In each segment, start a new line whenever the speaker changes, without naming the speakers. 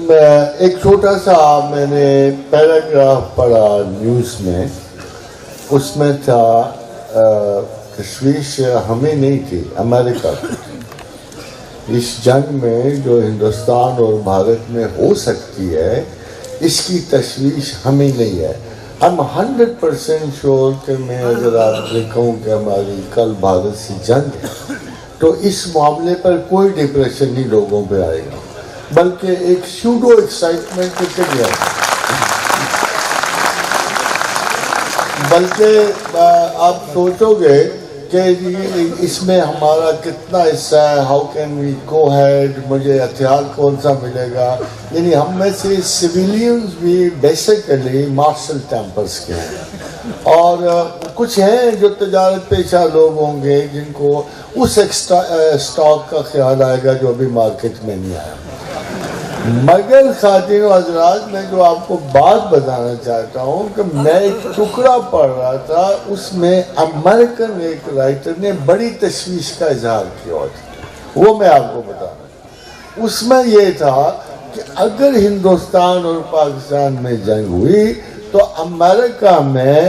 ایک چھوٹا سا میں نے پیراگراف پڑھا نیوز میں، اس میں تھا تشویش ہمیں نہیں تھی، امریکہ کو تھی۔ اس جنگ میں جو ہندوستان اور بھارت میں ہو سکتی ہے اس کی تشویش ہمیں نہیں ہے۔ ہم 100% شور کہ میں اگر آپ سے کہوں کہ ہماری کل بھارت سے جنگ ہے تو اس معاملے پر کوئی ڈپریشن نہیں لوگوں پہ آئے گا، بلکہ ایک سیوڈو ایکسائٹمنٹ کے لیے، بلکہ آپ سوچو گے کہ اس میں ہمارا کتنا حصہ ہے، how can we go head, مجھے ہتھیار کون سا ملے گا۔ یعنی ہم میں سے سویلینز بھی بیسیکلی مارشل ٹیمپرز کے ہیں، اور کچھ ہیں جو تجارت پیشہ لوگ ہوں گے جن کو اس اسٹاک کا خیال آئے گا جو ابھی مارکیٹ میں نہیں آیا۔ مگر خواتین و حضرات، میں جو آپ کو بات بتانا چاہتا ہوں کہ میں ایک ٹکڑا پڑھ رہا تھا، اس میں امریکن ایک رائٹر نے بڑی تشویش کا اظہار کیا تھا، وہ میں آپ کو بتانا۔ اس میں یہ تھا کہ اگر ہندوستان اور پاکستان میں جنگ ہوئی تو امریکہ میں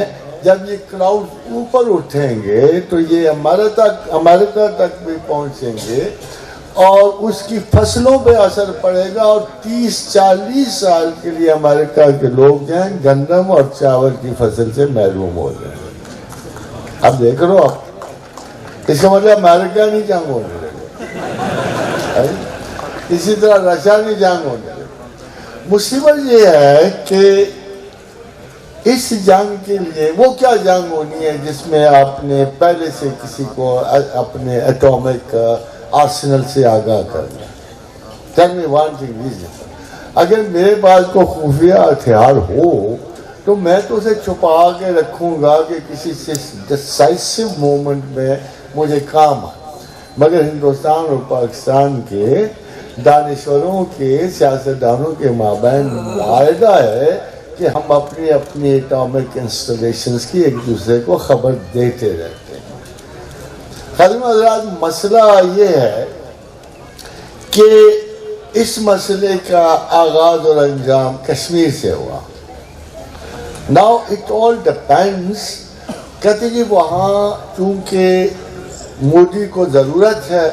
جب یہ کراؤڈ اوپر اٹھیں گے تو یہ امریکہ تک بھی پہنچیں گے اور اس کی فصلوں پہ اثر پڑے گا، اور 30-40 سال کے لیے امریکہ کے لوگ جو ہیں گندم اور چاول کی فصل سے محروم ہو جائیں گے۔ اب دیکھ لو، اس کا مطلب امریکہ نہیں جنگ ہونے لگے، اسی طرح رشیا نہیں جنگ ہونے لگے۔ مصیبت یہ ہے کہ اس جنگ کے لیے وہ کیا جنگ ہونی ہے جس میں آپ نے پہلے سے کسی کو اپنے ایٹامک آرسنل سے آگاہ کرنا۔ Tell me one thing reason. اگر میرے پاس کوئی خفیہ ہتھیار ہو تو میں تو اسے چھپا کے رکھوں گا کہ کسی سے ڈیسائسو مومنٹ میں مجھے کام آئے، مگر ہندوستان اور پاکستان کے دانشوروں کے سیاستدانوں کے مابین معاہدہ ہے کہ ہم اپنی ایٹامک انسٹالیشنز کی ایک دوسرے کو خبر دیتے رہتے ہیں۔ خادم حضرات، مسئلہ یہ ہے کہ اس مسئلے کا آغاز اور انجام کشمیر سے ہوا۔ Now it all depends، کہتے کہ وہاں چونکہ مودی کو ضرورت ہے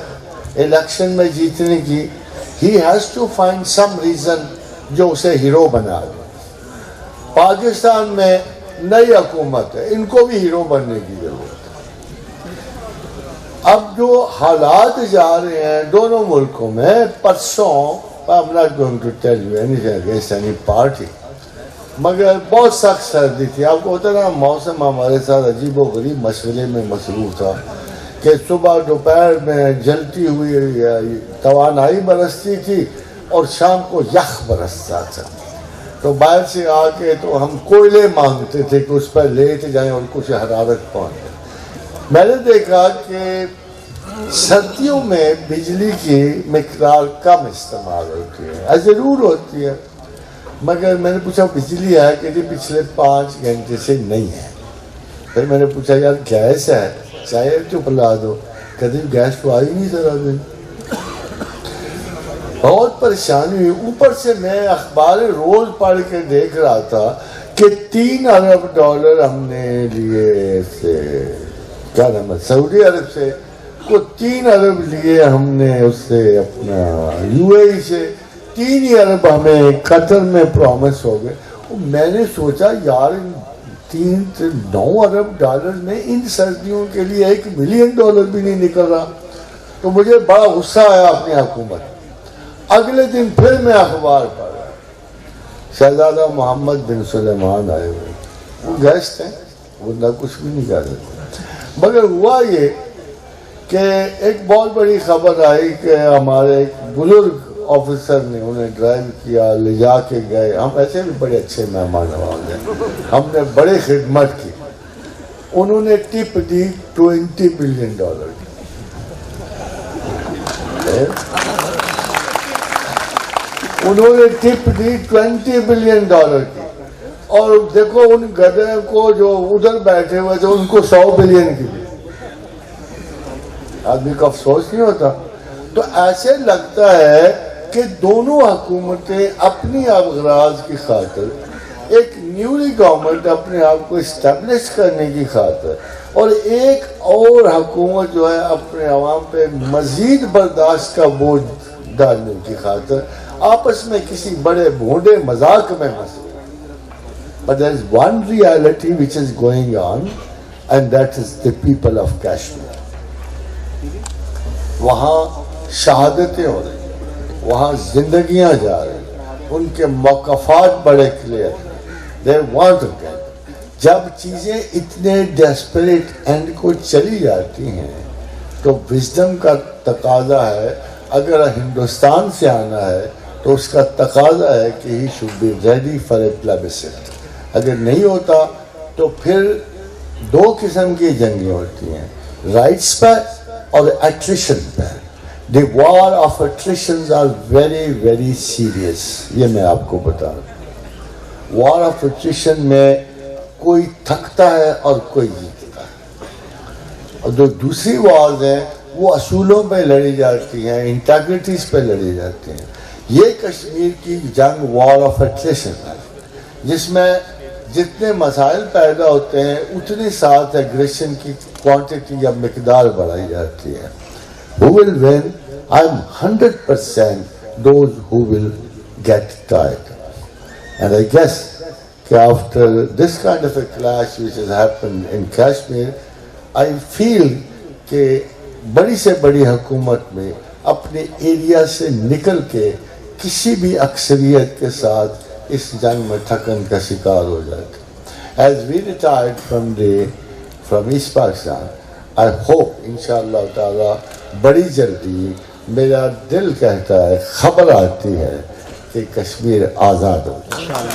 الیکشن میں جیتنے کی، he has to find some reason جو اسے ہیرو بنا دے۔ پاکستان میں نئی حکومت ہے، ان کو بھی ہیرو بننے کی ضرورت ہے۔ اب جو حالات جا رہے ہیں دونوں ملکوں میں، پرسوں I'm not going to tell you anything against any party، مگر بہت سخت سردی تھی۔ آپ کو پتہ نا، موسم ہمارے ساتھ عجیب و غریب مشغلے میں مصروف تھا کہ صبح دوپہر میں جلتی ہوئی توانائی برستی تھی اور شام کو یخ برستا تھا، تو باہر سے آ کے تو ہم کوئلے مانگتے تھے کہ اس پر لیٹ جائیں اور کچھ حرارت پہنچے۔ میں نے دیکھا کہ سردیوں میں بجلی کی مقدار کم استعمال ہوتی ہے، ضرور ہوتی ہے، مگر میں نے پوچھا بجلی ہے کہ پچھلے 5 گھنٹے سے نہیں ہے۔ پھر میں نے پوچھا یار گیس ہے، چاہے تو پلا دو، کہتے گیس تو آئی نہیں ذرا دن۔ بہت پریشانی ہوئی۔ اوپر سے میں اخبار روز پڑھ کے دیکھ رہا تھا کہ $3 ارب ہم نے لیے سے، کیا نام ہے، سعودی عرب سے، کو 3 ارب لیے ہم نے اس سے اپنا UAE سے، 3 ارب ہمیں قطر میں پرومس ہو گئے۔ میں نے سوچا یار 9 ارب ڈالر میں ان سردیوں کے لیے $1 ملین بھی نہیں نکل رہا، تو مجھے بڑا غصہ آیا اپنی حکومت۔ اگلے دن پھر میں اخبار پڑھ رہا، شہزادہ محمد بن سلیمان آئے ہوئے، وہ گیسٹ ہیں، وہ نہ کچھ بھی نہیں کر سکتے۔ مگر ہوا یہ کہ ایک بہت بڑی خبر آئی کہ ہمارے ایک بزرگ آفیسر نے انہیں ڈرائیو کیا، لے جا کے گئے۔ ہم ایسے بھی بڑے اچھے مہمان نواز ہیں، ہم نے بڑی خدمت کی۔ انہوں نے ٹپ دی $20 بلین کی۔ انہوں نے ٹپ دی $20 بلین کی، اور دیکھو ان گدھے کو جو ادھر بیٹھے ہوئے تھے ان کو $100 بلین کی دی۔ آدمی کا افسوس نہیں ہوتا؟ تو ایسے لگتا ہے کہ دونوں حکومتیں اپنی اغراض کی خاطر ایک نیولی گورنمنٹ اپنے آپ کو اسٹیبلش کرنے کی خاطر اور ایک اور حکومت جو ہے اپنے عوام پہ مزید برداشت کا بوجھ ڈالنے کی خاطر آپس میں کسی بڑے بھونڈے مذاق میں مصروف. But there is one reality which is going on, and that is the people of Kashmir. وہاں شہادتیں ہو رہی ہیں, وہاں زندگیاں جا رہی ہیں, ان کے موقفات بڑے کلیئر ہیں. They want to get. جب چیزیں اتنے ڈیسپریٹ اینڈ کو چلی جاتی ہیں تو وزڈم کا تقاضا ہے, اگر ہندوستان سے آنا ہے تو اس کا تقاضا ہے کہ ہی should be ready for a plebiscite. اگر نہیں ہوتا تو پھر دو قسم کی جنگیں ہوتی ہیں, رائٹس پہ اور ایٹریشن پہ. The war of iterations are very very serious, یہ میں آپ کو بتا رہا ہوں. وار آف ایٹریشن میں کوئی تھکتا ہے اور کوئی جیتتا ہے, اور جو دوسری وارز ہیں وہ اصولوں پہ لڑی جاتی ہیں, انٹیگریٹیز پہ لڑی جاتی ہیں. یہ کشمیر کی جنگ وار آف ایٹریشن ہے, جس میں جتنے مسائل پیدا ہوتے ہیں اتنے ساتھ ایگریشن کی کوانٹٹی یا مقدار بڑھائی جاتی ہے. Who will win? I'm 100% those who will get tired. And I guess after this kind of a clash which has happened in Kashmir, I feel کہ بڑی سے بڑی حکومت میں اپنے ایریا سے نکل کے کسی بھی اکثریت کے ساتھ اس جنگ میں تھکن کا شکار ہو جاتے. As we retired from East Pakistan, I hope انشاءاللہ تعالی بڑی جلدی میرا دل کہتا ہے, خبر آتی ہے کہ کشمیر آزاد ہو جائے.